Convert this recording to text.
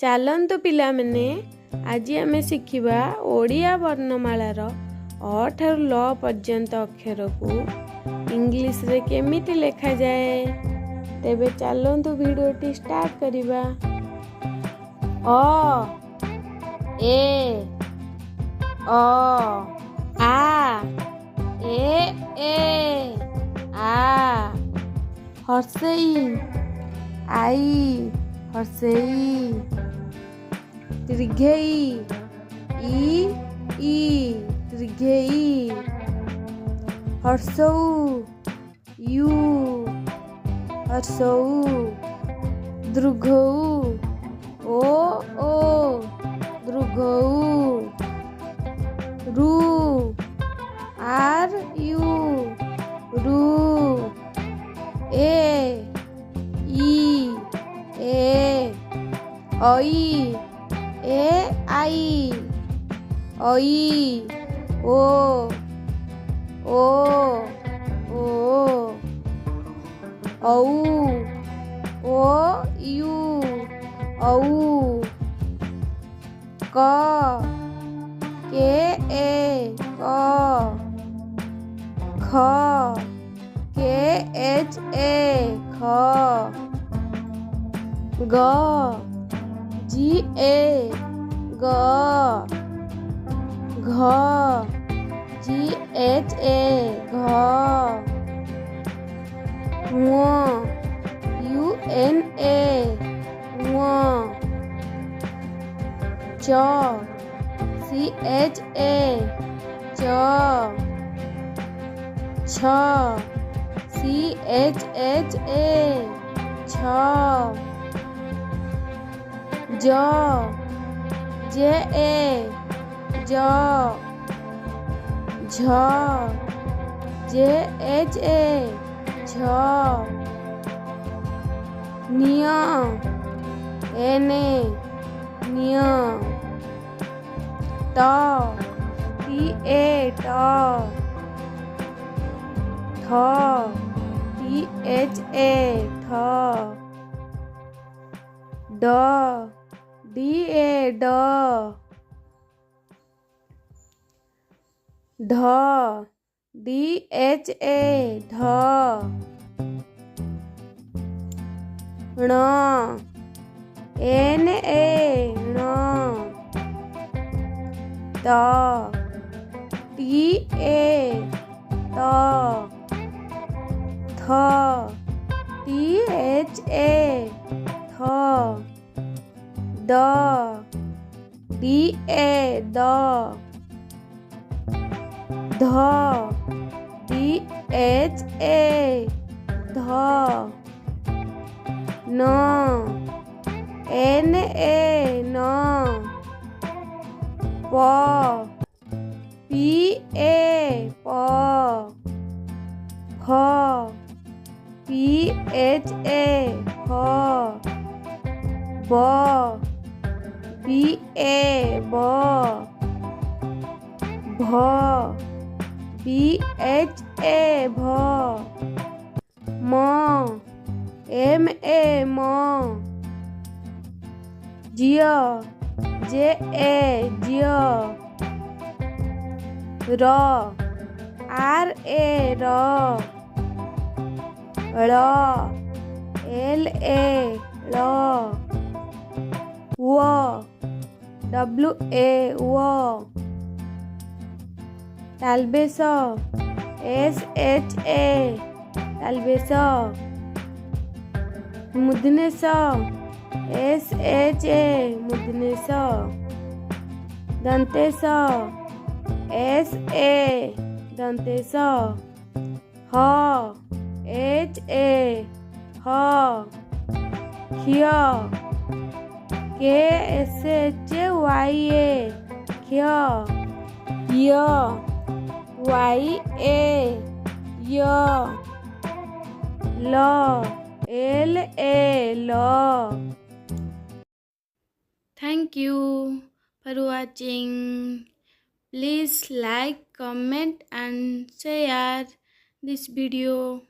ଚାଲନ୍ତୁ ପିଲାମାନେ ଆଜି ଆମେ ଶିଖିବା ଓଡ଼ିଆ ବର୍ଣ୍ଣମାଳାର ଅ ଠାରୁ ଲ ପର୍ଯ୍ୟନ୍ତ ଅକ୍ଷରକୁ ଇଂଲିଶରେ କେମିତି ଲେଖାଯାଏ। ତେବେ ଚାଲନ୍ତୁ ଭିଡ଼ିଓଟି ଷ୍ଟାର୍ଟ କରିବା। ଅ ଏ ଅ ଆ ଏ ଆ ହର୍ଷେଇ ଆଇ ହର୍ଷେଇ ଦୀର୍ଘେଇ ଇ ଦୀର୍ଘେଇ ହର୍ଷଉ ୟୁ ହର୍ଷଉ ଦୃଘଉ ଓ ଦୃଘଉ ରୁ ଆର୍ ୟୁ ରୁ ଏ ଐ A I ଐ O ଔ O you ଔ କ କେ ଏ କ ଖ କେ ଏଚ୍ ଏ ଖ ଗ ଜି ଏ ଗ ଘ ଜି ଏଚ୍ ଏ ଘ ଙ ୟୁ ଏନ୍ ଏ ଙ ଚ ସି ଏଚ୍ ଏ ଚ ଛ ସି ଏଚ୍ ଏଚ୍ ଏ ଛ ଜ ଜେ ଏ ଜ ଝ ଜେ ଏଚ୍ ଏ ଝ ନିୟ ଏନେ ନିୟ ଟ ଟି ଏ ଟ ଠ ଟି ଏଚ୍ ଏ ଠ ଡ ଡି ଏ ଡ ଢ ଡି ଏଚ୍ ଏ ଢ ଣ ଏନ୍ ଏ ଣ ତ ଟି ଏ ତ ଥ ଟି ଏଚ୍ ଏ ଥ ଦ ଡି ଏ ଦ ଧ ଡି ଏଚ୍ ଏ ଧ ନ ଏନ୍ ଏ ନ ପ ପି ଏ ପ ଫ ପି ଏଚ୍ ଏ ଫ ବ ବି ଏ ବ ଭ ବି ଏଚ୍ ଏ ଭ ମ ଏମ୍ ଏ ମ ଝିଅ ଜେ ଏ ଝିଅ ର ଆର୍ ଏ ର ଳ ଏଲ୍ ଏ ଳ ୱ ଡବ୍ଲୁ ଏ ୱ ତାଲବେଶ ଏସ୍ ଏଚ୍ ଏ ତାଲବେଶ ମୁଧନେଶ ଏସ୍ ଏଚ୍ ଏ ମୁଧନେଶ ଦନ୍ତେଶ ଏସ୍ ଏ ଦନ୍ତେଶ ହ ଏଚ୍ ଏ ହ କ୍ଷୟ K S H Y A କ୍ଷୟ ୟ ୱାଇ ଏ ୟ ଲ ଏଲ୍ ଏ ଲ। Thank you for watching. Please like, comment and share this video.